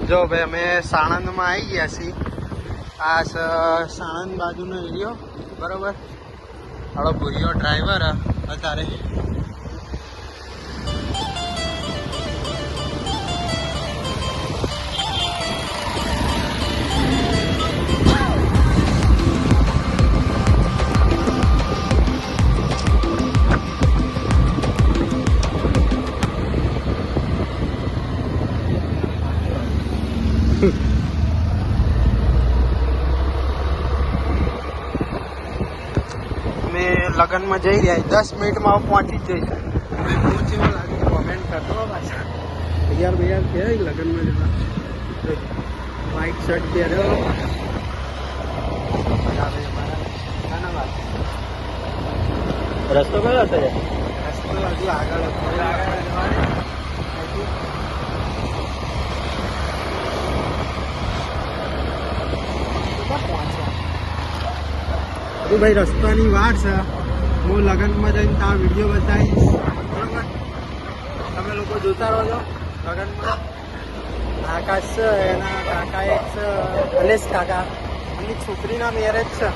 જો ભાઈ અમે સાણંદમાં આવી ગયા છીએ. આ સાણંદ બાજુનો એરિયો બરાબર. આપણો ભૂરિયો ડ્રાઈવર અત્યારે લગ્નમાં જઈ રહ્યા 10 મિનિટમાં પહોંચી જ જઈશ. હવે પહોંચેવો લાગે કોમેન્ટ કરતો પાછા. તૈયાર બૈયાર કહેવાય લગ્નમાં જવા. વ્હાઈટ શર્ટ પહેર્યો. રસ્તો કયો હશે? રસ્તો હજુ આગળ ભાઈ રસ્તાની વાત છે. હું લગ્નમાં જઈને ત્યાં વિડીયો બતાવીશ બરાબર. તમે લોકો જોતા રહો છો. લગ્નમાં આકાશ છે, એના કાકા એક છે અલેશ કાકા, એમની છોકરીના મેરેજ છે.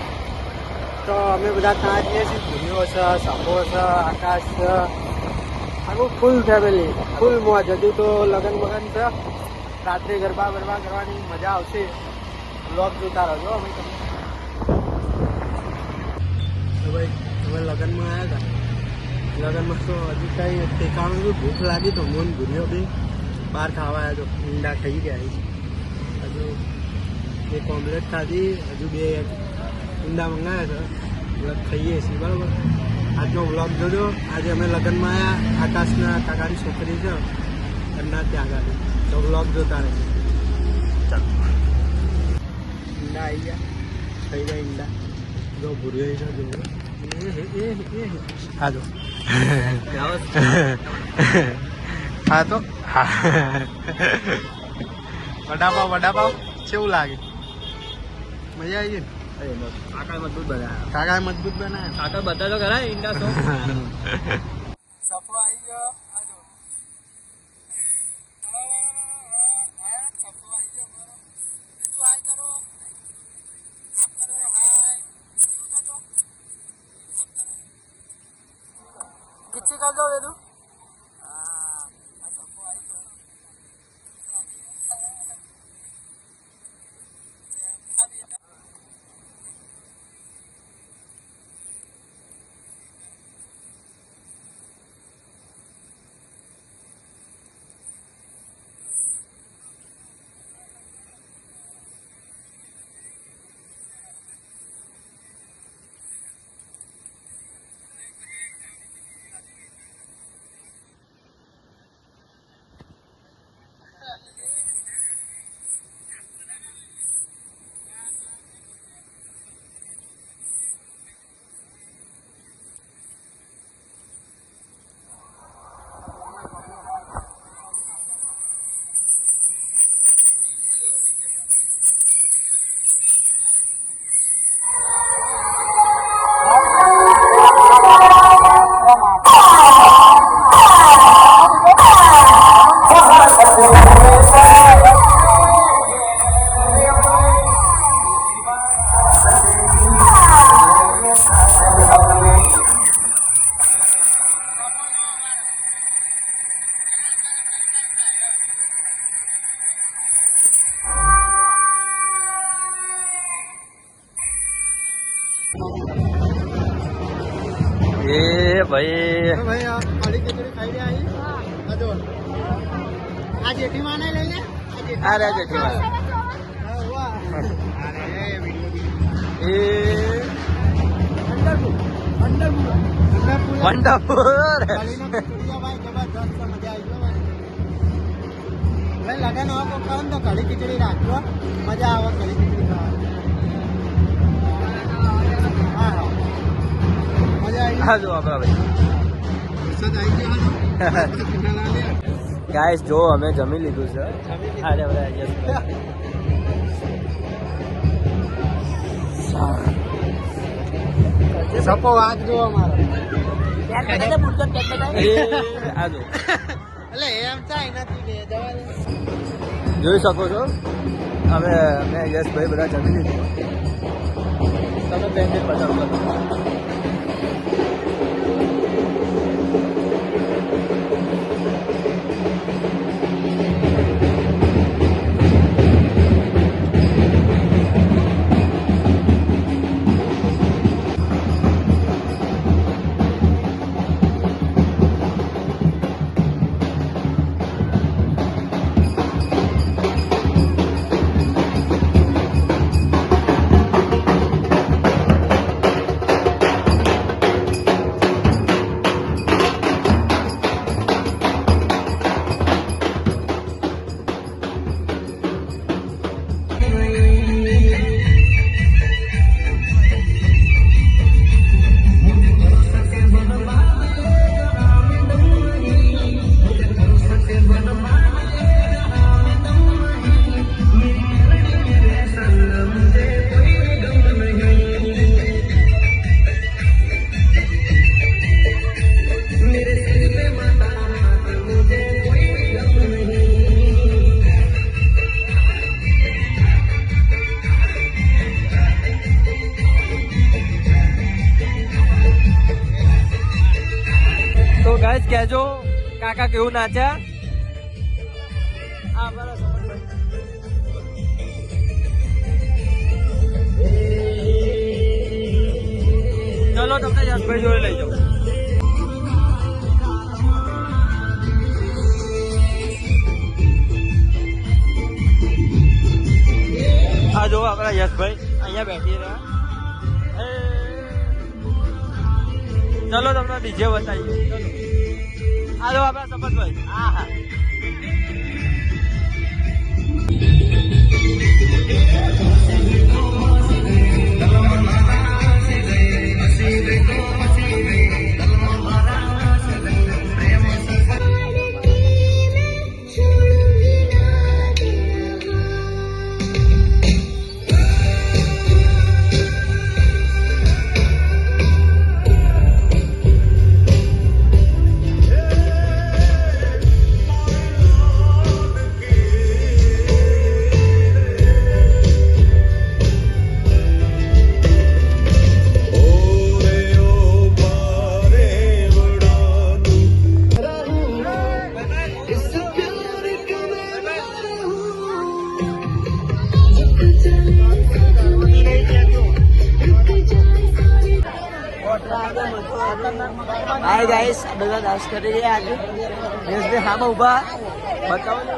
તો અમે બધા ત્યાં જઈએ છીએ. ભૂમિઓ છે, સંભો છે, આકાશ છે, આખું ફૂલ ફેમિલી, ફૂલ મોજ. હજુ તો લગ્ન બગન છે. રાત્રે ગરબા બરબા કરવાની મજા આવશે. બ્લોગ જોતા રહેજો. અમે તમને ભાઈ હવે લગ્નમાં આવ્યા હતા. લગ્નમાં તો હજુ કંઈ ઠેકાણું બી ભૂખ લાગી તો મોન ભૂર્યો બી બહાર ખાવા આવ્યો તો ઈંડા ખાઈ ગયા. હજુ એક ઓમલેટ ખાધી, હજુ 2 ઈંડા મંગાવ્યા છે. ખાઈએ છીએ બરાબર. આજનો વ્લોગ જોજો. આજે અમે લગ્નમાં આવ્યા. આકાશના કાકાની છોકરી છે એમના ત્યાં આગળ. તો વ્લોગ જોતા રહે. ચાલો ઈંડા આવી ગયા. ખાઈ ગયા ઈંડા. જો ભૂર્યો છે ડુંગર. હા જો હા તો વડાપાવ કેવું લાગે? મજા આવી ગઈ ને? કાકા મજબૂત બનાયા. કાકા મજબૂત બનાયા. કાકા બધા તો કરાય ઈંડા તો. સફો આવી ગયો. किसी कर दो तू. ભાઈ ભાઈ આ ખાલી કચોરી ખાઈ રહ્યા આ જો આ જેઠીમાં ને લઈ લે. આ રે જેઠીમાં. વંડરફુલ. લગન આવો તો કરો તો કઢી ખીચડી રાખજો. મજા આવે કઢી ખીચડી ખાવાની. હા હા મજા આવી. હા જો આપણા ભાઈ ગાઈસ જો અમે જમી લીધું છે. અરે સપો વાત જો અમારો આ જો એટલે એમ ચાય નથી ને જવા જોઈ શકો છો હવે મેં યશભાઈ બધા જમી લીધું. તમે પેન્ડલ બતાવો. તો ગાઈસ કહેજો કાકા કેવું નાચ્યા. આ બરાબર ચલો તમને યશભાઈ જોડે લઈ જાઉં. આ જો આપણા યશભાઈ અહીંયા બેઠી રહ્યા. ચલો તમને ડીજે બતાવીએ. આ જો આપણા સપતભાઈ. હા હા હાય ગાઈસ, બધા ડાન્સ કરી રહ્યા આજે. યશભાઈ હામાં ઉભા બતાવો ને.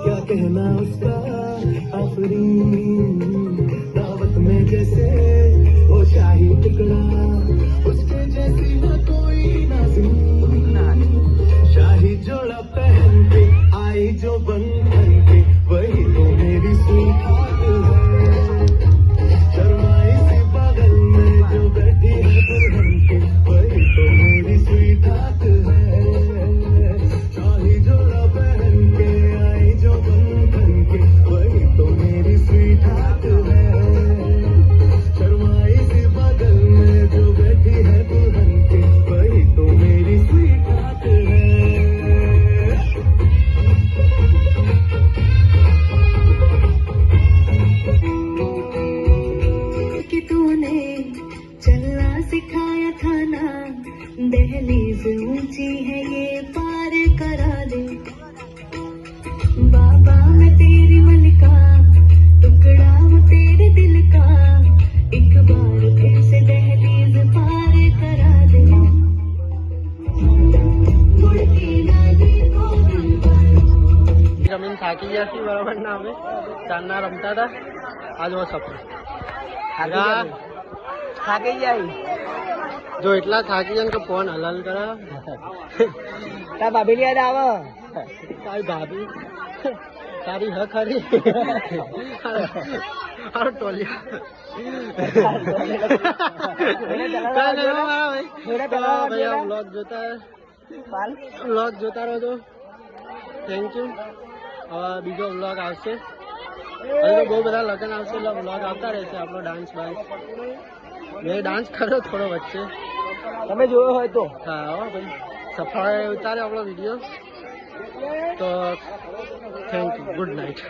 क्या कहना उसका आफरी दावत में जैसे वो शाही टुकड़ा उसके जैसी न कोई नाज़िम शाही जोड़ा पहन के आई जो बंधन के वही तो मेरी स्वीटहार्ट है शर्माई सी बगल में जो बैठी है दुल्हन के वही तो मेरी स्वीटहार्ट है शाही जोड़ा पहन के आई जो बंधन के वही तो मेरी स्वीटहार्ट है शर्माई सी बगल में जो बैठी है दुल्हन के वही तो मेरी स्वीटहार्ट થાકી ગયા છીએ બરાબર ના અમે ચાંદના રમતા હતા આ જો સફર થાકી જાય જો એટલા થાકી જાય કે ફોન હલાલ કરે તાર ભાભી યાદ આવે તારી ભાભી તારી હ ખરી વ્લોગ જોતા રહો છો થેન્ક યુ હવે બીજો વ્લોગ આવશે હવે તો બહુ બધા લગ્ન આવશે એટલે વ્લોગ આવતા રહેશે આપણો ડાન્સ બાન્સ મેં ડાન્સ કર્યો થોડો વચ્ચે તમે જોયો હોય તો હા હો ભાઈ સફળ ઉતારે આપણો વિડીયો તો થેન્ક યુ ગુડ નાઇટ